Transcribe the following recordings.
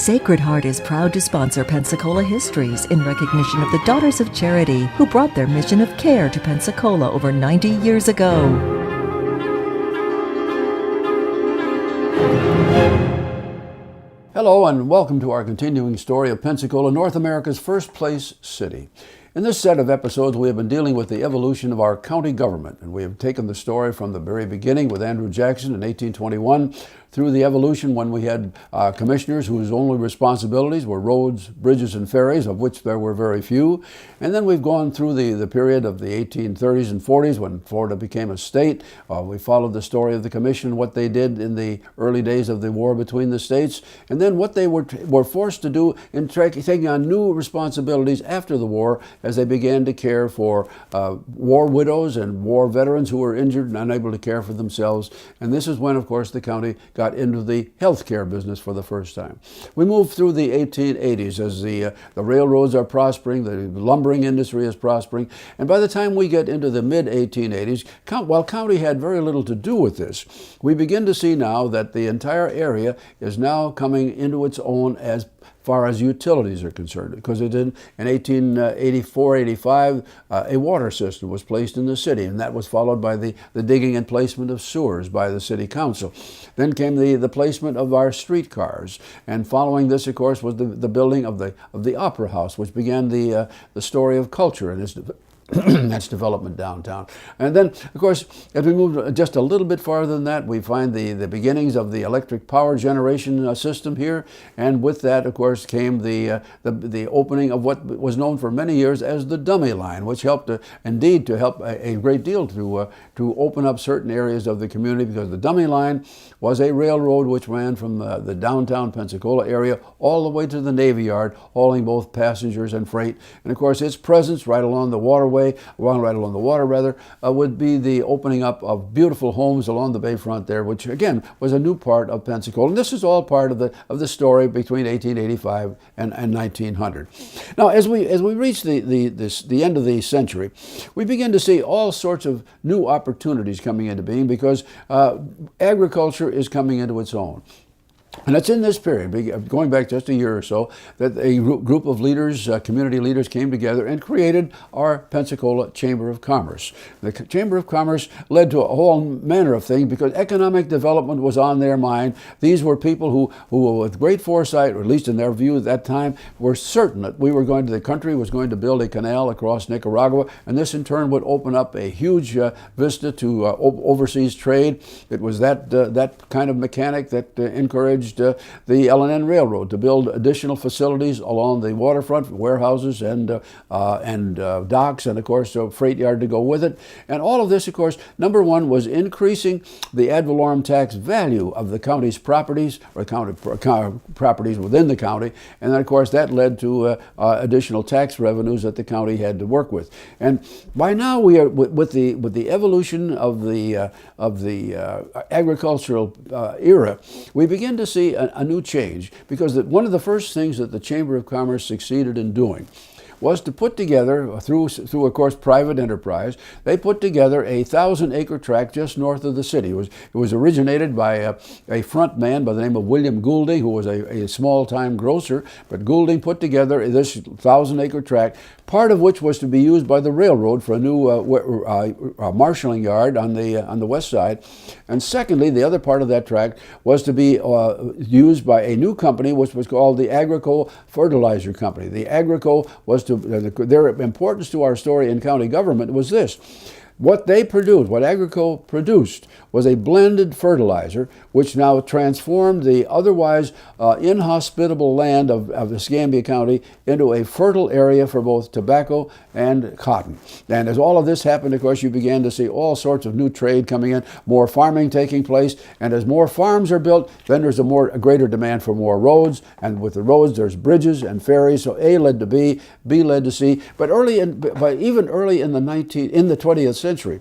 Sacred Heart is proud to sponsor Pensacola Histories in recognition of the Daughters of Charity who brought their mission of care to Pensacola over 90 years ago. Hello and welcome to our continuing story of Pensacola, North America's first place city. In this set of episodes, we have been dealing with the evolution of our county government, and we have taken the story from the very beginning with Andrew Jackson in 1821 through the evolution when we had commissioners whose only responsibilities were roads, bridges, and ferries, of which there were very few. And then we've gone through the period of the 1830s and 40s when Florida became a state. We followed the story of the commission, what they did in the early days of the war between the states, and then what they were forced to do in taking on new responsibilities after the war as they began to care for war widows and war veterans who were injured and unable to care for themselves. And this is when, of course, the county got into the healthcare business for the first time. We moved through the 1880s as the railroads are prospering, the lumbering industry is prospering, and by the time we get into the mid-1880s, while county had very little to do with this, we begin to see now that the entire area is now coming into its own as far as utilities are concerned, because in 1884-85, a water system was placed in the city, and that was followed by the digging and placement of sewers by the city council. Then came the placement of our streetcars, and following this, of course, was the building of the Opera House, which began the story of culture and its development downtown. And then, of course, as we move just a little bit farther than that, we find the beginnings of the electric power generation system here. And with that, of course, came the opening of what was known for many years as the dummy line, which helped indeed to help a great deal to open up certain areas of the community, because the dummy line was a railroad which ran from the downtown Pensacola area all the way to the Navy Yard, hauling both passengers and freight. And of course, its presence right along the waterway, right along the water would be the opening up of beautiful homes along the bayfront there, which again was a new part of Pensacola. And this is all part of the story between 1885 and 1900. Now, as we reach the end of the century, we begin to see all sorts of new opportunities coming into being, because agriculture is coming into its own. And it's in this period, going back just a year or so, that a group of leaders, community leaders, came together and created our Pensacola Chamber of Commerce. The Chamber of Commerce led to a whole manner of things, because economic development was on their mind. These were people who with great foresight, or at least in their view at that time, were certain that the country was going to build a canal across Nicaragua, and this in turn would open up a huge vista to overseas trade. It was that kind of mechanic that encouraged the L&N Railroad to build additional facilities along the waterfront, warehouses and docks, and of course a freight yard to go with it. And all of this, of course, number one, was increasing the ad valorem tax value of the county's properties, or properties within the county. And then, of course, that led to additional tax revenues that the county had to work with. And by now, we are with the evolution of the agricultural era, we begin to see a new change, because one of the first things that the Chamber of Commerce succeeded in doing was to put together, through of course private enterprise, they put together a 1,000-acre tract just north of the city. It was originated by a front man by the name of William Goulding, who was a small-time grocer. But Goulding put together this 1,000-acre tract, part of which was to be used by the railroad for a new marshaling yard on the west side. And secondly, the other part of that tract was to be used by a new company, which was called the Agrico Fertilizer Company. The Agrico was their importance to our story in county government was this. What they produced, what Agrico produced, was a blended fertilizer which now transformed the otherwise inhospitable land of Escambia County into a fertile area for both tobacco and cotton. And as all of this happened, of course, you began to see all sorts of new trade coming in, more farming taking place, and as more farms are built, then there's a greater demand for more roads, and with the roads there's bridges and ferries, so A led to B led to C. But even early in the 20th century,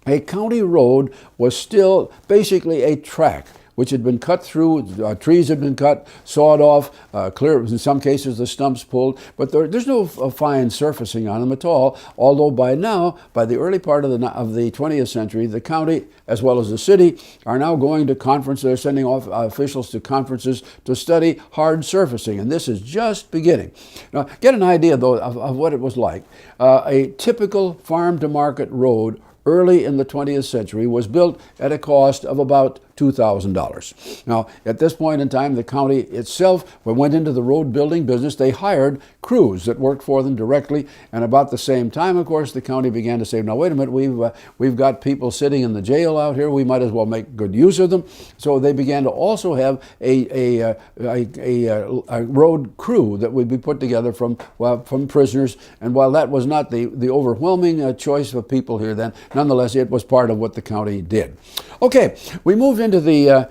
a county road was still basically a track which had been cut through, trees had been cut, sawed off, clear, in some cases the stumps pulled, but there's no fine surfacing on them at all, although by now, by the early part of the 20th century, the county as well as the city are now going to conferences. They're sending off officials to conferences to study hard surfacing, and this is just beginning. Now, get an idea, though, of what it was like. A typical farm-to-market road early in the 20th century was built at a cost of about $2,000. Now, at this point in time, the county itself went into the road building business. They hired crews that worked for them directly, and about the same time, of course, the county began to say, now, wait a minute, we've got people sitting in the jail out here. We might as well make good use of them. So they began to also have a road crew that would be put together from prisoners, and while that was not the overwhelming choice of people here then, nonetheless, it was part of what the county did. Okay, we moved into the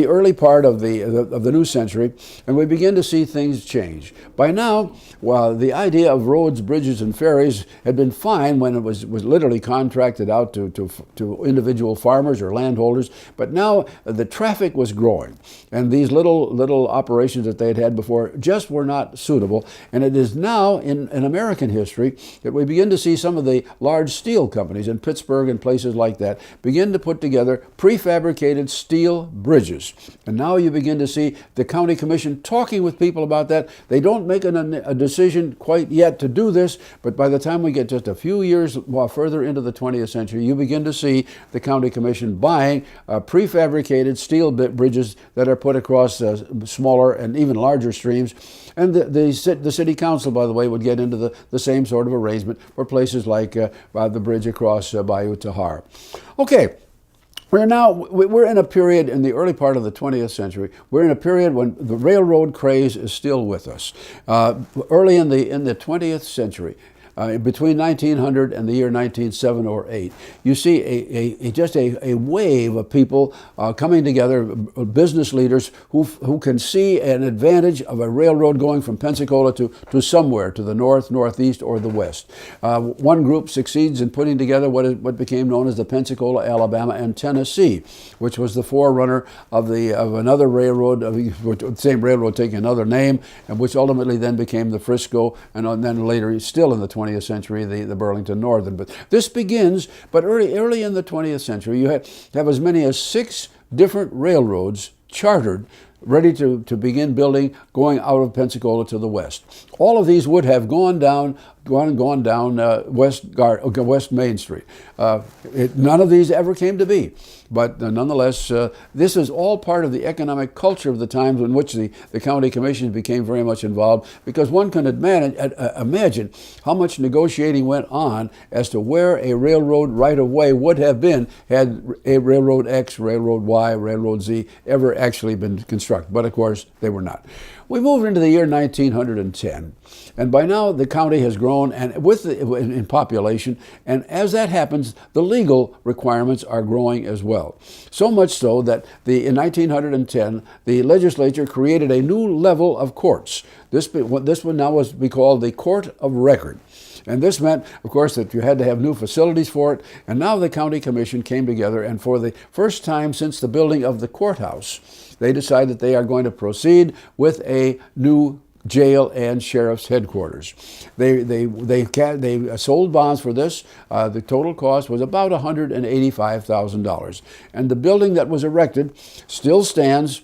early part of the new century, and we begin to see things change. By now, while the idea of roads, bridges, and ferries had been fine when it was literally contracted out to individual farmers or landholders, but now the traffic was growing, and these little operations that they had before just were not suitable. And it is now in American history that we begin to see some of the large steel companies in Pittsburgh and places like that begin to put together prefabricated steel bridges. And now you begin to see the county commission talking with people about that. They don't make a decision quite yet to do this, but by the time we get just a few years further into the 20th century, you begin to see the county commission buying prefabricated steel bridges that are put across smaller and even larger streams. And the city council, by the way, would get into the same sort of arrangement for places like the bridge across Bayou Tahar. Okay. We're in a period in the early part of the 20th century. We're in a period when the railroad craze is still with us. Early in the 20th century, between 1900 and the year 1907 or 8, you see just a wave of people coming together, business leaders who can see an advantage of a railroad going from Pensacola to somewhere, to the north, northeast, or the west. One group succeeds in putting together what became known as the Pensacola, Alabama, and Tennessee, which was the forerunner of another railroad, the same railroad taking another name, and which ultimately then became the Frisco, and then later, still in the 20th century, the Burlington Northern. But this begins, but early in the 20th century, you have as many as 6 different railroads chartered, ready to begin building, going out of Pensacola to the west. All of these would have gone down West Main Street. None of these ever came to be. But nonetheless, this is all part of the economic culture of the times in which the county commissions became very much involved, because one can imagine how much negotiating went on as to where a railroad right-of-way would have been had a Railroad X, Railroad Y, Railroad Z ever actually been constructed. But of course, they were not. We moved into the year 1910, and by now the county has grown and in population, and as that happens, the legal requirements are growing as well. So much so that in 1910, the legislature created a new level of courts. This one now was to be called the Court of Record. And this meant, of course, that you had to have new facilities for it. And now the county commission came together, and for the first time since the building of the courthouse, they decided that they are going to proceed with a new jail and sheriff's headquarters. They sold bonds for this. The total cost was about $185,000. And the building that was erected still stands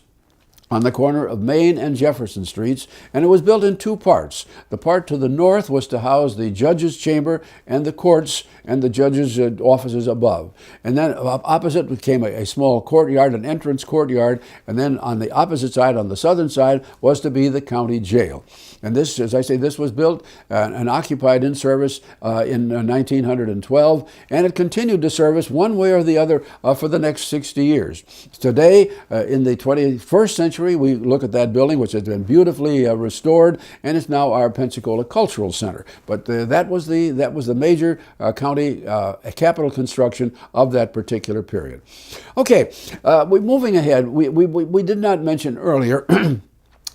on the corner of Main and Jefferson Streets, and it was built in 2 parts. The part to the north was to house the judge's chamber and the courts and the judge's offices above. And then opposite became a small courtyard, an entrance courtyard, and then on the opposite side, on the southern side, was to be the county jail. And this, as I say, this was built and occupied in service in 1912, and it continued to service one way or the other for the next 60 years. Today, in the 21st century, we look at that building, which has been beautifully restored, and it's now our Pensacola Cultural Center. But that was the major county capital construction of that particular period. Okay, moving ahead, we did not mention earlier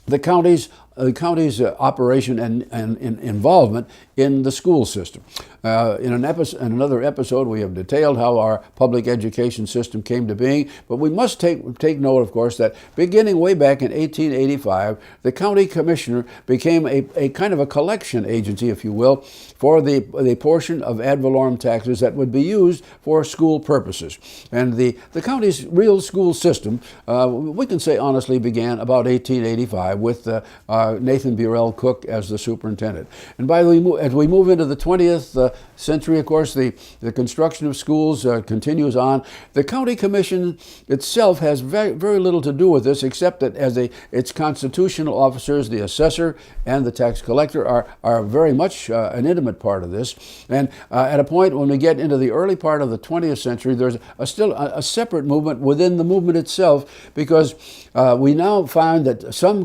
the county's the county's operation and involvement in the school system. In another episode, we have detailed how our public education system came to being, but we must take note, of course, that beginning way back in 1885, the county commissioner became a kind of a collection agency, if you will, for the portion of ad valorem taxes that would be used for school purposes. And the county's real school system, we can say honestly, began about 1885 with Nathan Burrell Cook as the superintendent. And as we move into the 20th century, of course, the construction of schools continues on. The county commission itself has very little to do with this, except that as its constitutional officers, the assessor and the tax collector are very much an intimate part of this. And at a point when we get into the early part of the 20th century, there's still a separate movement within the movement itself, because we now find that some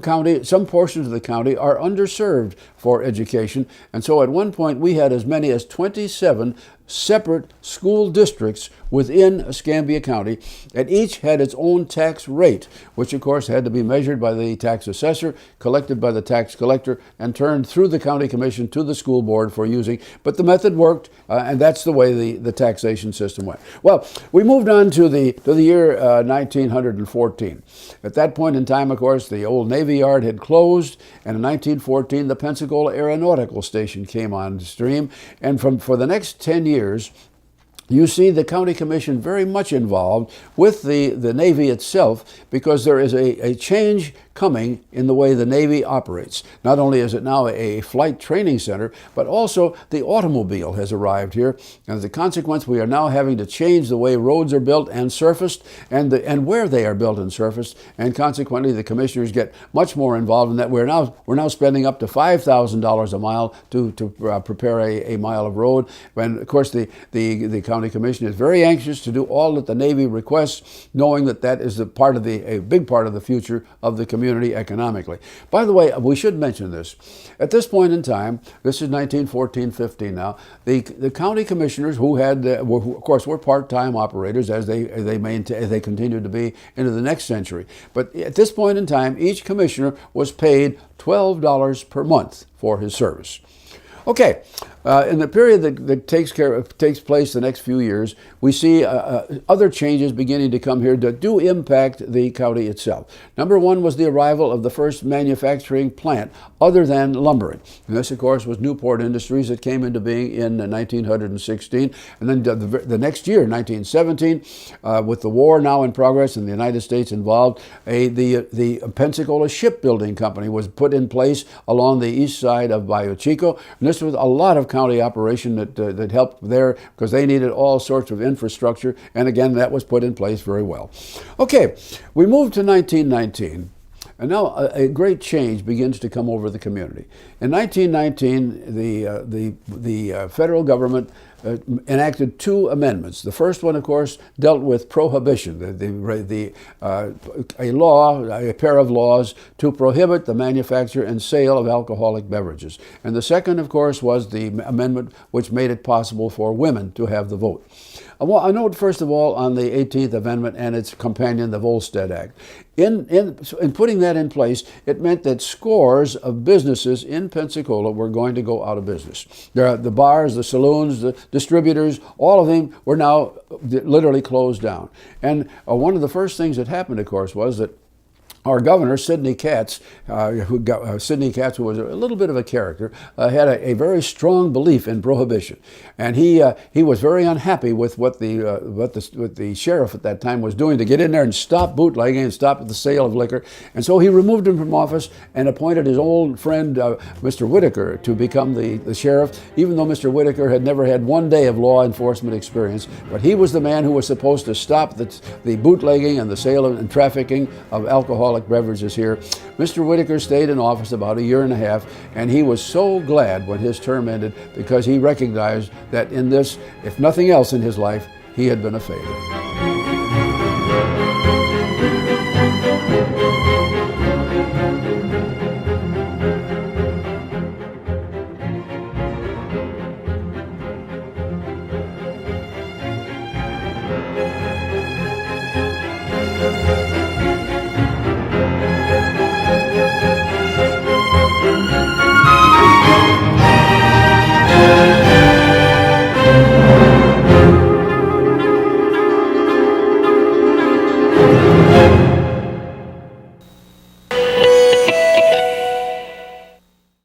portions of the county are underserved for education. And so at one point we had as many as 27 separate school districts within Escambia County, and each had its own tax rate, which of course had to be measured by the tax assessor, collected by the tax collector, and turned through the county commission to the school board for using. But the method worked, and that's the way the taxation system went. Well, we moved on to the year 1914. At that point in time, of course, the old Navy Yard had closed, and in 1914 the Pensacola Aeronautical Station came on stream, and for the next 10 years, you see the county commission very much involved with the Navy itself, because there is a change coming in the way the Navy operates. Not only is it now a flight training center, but also the automobile has arrived here. And as a consequence, we are now having to change the way roads are built and surfaced, and where they are built and surfaced. And consequently, the commissioners get much more involved in that. We're now spending up to $5,000 a mile to prepare a mile of road. And of course, the county commission is very anxious to do all that the Navy requests, knowing that is a big part of the future of the community economically. By the way, we should mention this. At this point in time, this is 1914-15 now, the county commissioners, who of course were part-time operators as they continued to be into the next century. But at this point in time, each commissioner was paid $12 per month for his service. Okay, in the period that takes place the next few years, we see other changes beginning to come here that do impact the county itself. Number one was the arrival of the first manufacturing plant other than lumbering. And this, of course, was Newport Industries that came into being in 1916. And then the next year, 1917, with the war now in progress and the United States involved, the Pensacola Shipbuilding Company was put in place along the east side of Bayou Chico. And this was a lot of county operation that helped there, because they needed all sorts of infrastructure, and again that was put in place very well. Okay, we moved to 1919, and now a great change begins to come over the community. In 1919, the federal government enacted two amendments. The first one, of course, dealt with prohibition, a pair of laws to prohibit the manufacture and sale of alcoholic beverages. And the second, of course, was the amendment which made it possible for women to have the vote. I note, first of all, on the 18th Amendment and its companion, the Volstead Act. In putting that in place, it meant that scores of businesses in Pensacola were going to go out of business. The bars, the saloons, the distributors, all of them were now literally closed down. And one of the first things that happened, of course, was that our governor, Sidney Katz, who was a little bit of a character, had a very strong belief in prohibition, and he was very unhappy with what the sheriff at that time was doing to get in there and stop bootlegging and stop the sale of liquor. And so he removed him from office and appointed his old friend, Mr. Whitaker, to become the sheriff, even though Mr. Whitaker had never had one day of law enforcement experience. But he was the man who was supposed to stop the bootlegging and the sale and trafficking of alcoholic beverages here. Mr. Whitaker stayed in office about a year and a half, and he was so glad when his term ended, because he recognized that in this, if nothing else in his life, he had been a failure.